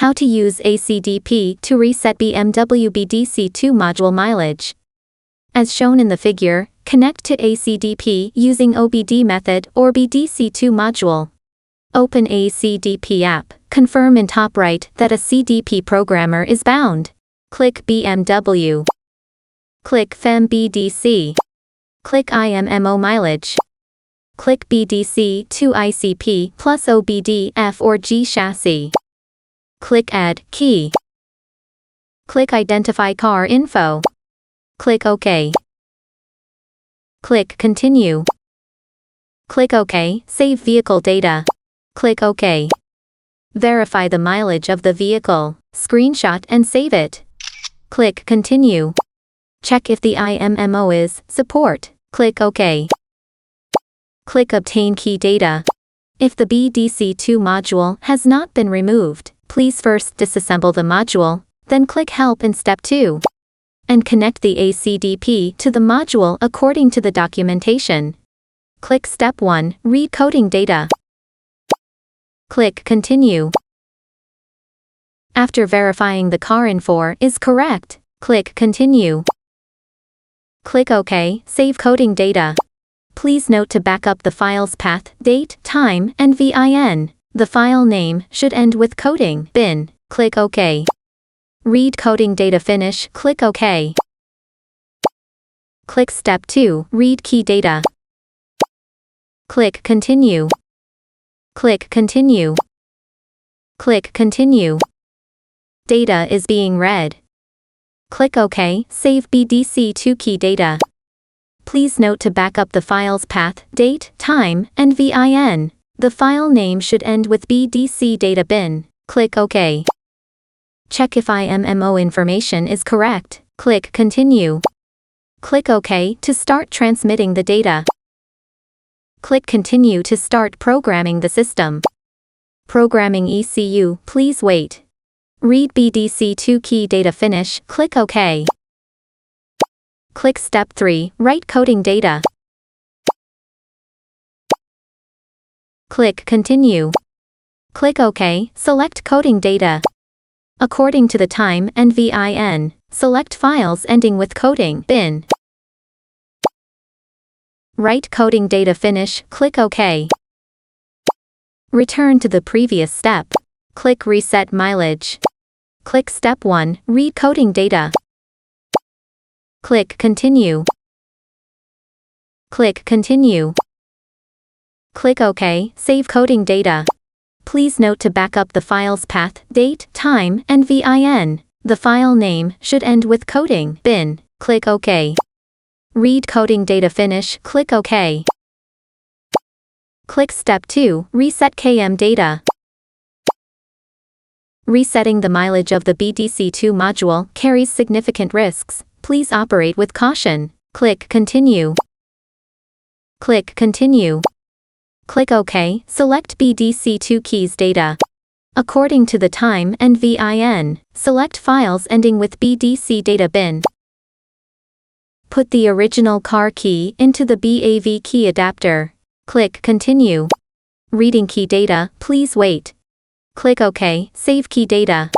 How to use ACDP to reset BMW BDC2 module mileage. As shown in the figure, connect to ACDP using OBD method or BDC2 module. Open ACDP app, confirm in top right that a CDP programmer is bound. Click BMW. Click FEM BDC. Click IMMO mileage. Click BDC2 ICP plus OBD F or G chassis. Click Add Key. Click Identify Car Info. Click OK. Click Continue. Click OK, save vehicle data. Click OK. Verify the mileage of the vehicle, screenshot and save it. Click Continue. Check if the IMMO is support. Click OK. Click Obtain Key Data. If the BDC2 module has not been removed, please first disassemble the module, then click Help in Step 2. And connect the ACDP to the module according to the documentation. Click Step 1, Read coding data. Click Continue. After verifying the car info is correct, click Continue. Click OK, save coding data. Please note to back up the file's path, date, time, and VIN. The file name should end with coding bin. Click OK. Read coding data finish. Click OK. Click Step 2, Read key data. Click Continue. Click Continue. Click Continue. Data is being read. Click OK, save BDC2 key data. Please note to back up the file's path, date, time, and VIN. The file name should end with BDC data bin. Click OK. Check if IMMO information is correct. Click Continue. Click OK to start transmitting the data. Click Continue to start programming the system. Programming ECU, please wait. Read BDC2 key data finish. Click OK. Click Step 3, Write coding data. Click Continue. Click OK, select coding data. According to the time and VIN, select files ending with coding bin. Write coding data finish. Click OK. Return to the previous step. Click Reset mileage. Click Step 1, Read coding data. Click Continue. Click Continue. Click OK, save coding data. Please note to back up the file's path, date, time, and VIN. The file name should end with coding bin. Click OK. Read coding data finish. Click OK. Click Step 2, Reset KM data. Resetting the mileage of the BDC2 module carries significant risks. Please operate with caution. Click Continue. Click Continue. Click OK, select BDC2 keys data. According to the time and VIN, select files ending with BDC data bin. Put the original car key into the BAV key adapter. Click Continue. Reading key data, please wait. Click OK, save key data.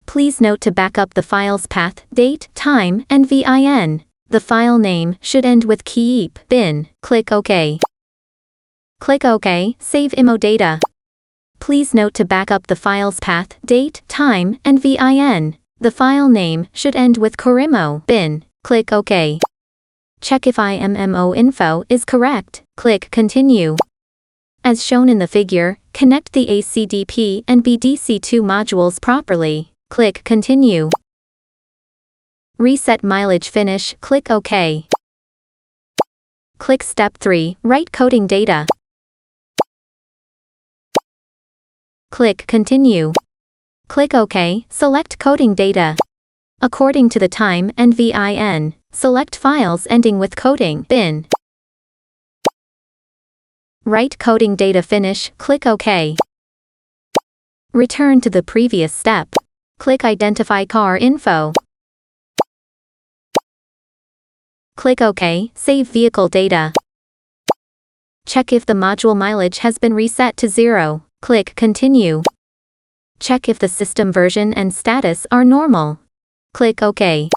Please note to back up the file's path, date, time, and VIN. The file name should end with keep bin. Click OK. Click OK, save IMO data. Please note to back up the file's path, date, time, and VIN. The file name should end with corimo bin. Click OK. Check if IMMO info is correct. Click Continue. As shown in the figure, connect the ACDP and BDC2 modules properly. Click Continue. Reset mileage finish. Click OK. Click Step 3, Write coding data. Click Continue. Click OK, select coding data. According to the time and VIN, select files ending with coding bin. Write coding data finish. Click OK. Return to the previous step. Click Identify Car Info. Click OK, save vehicle data. Check if the module mileage has been reset to 0. Click Continue. Check if the system version and status are normal. Click OK.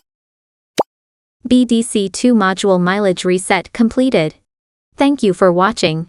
BDC2 module mileage reset completed. Thank you for watching.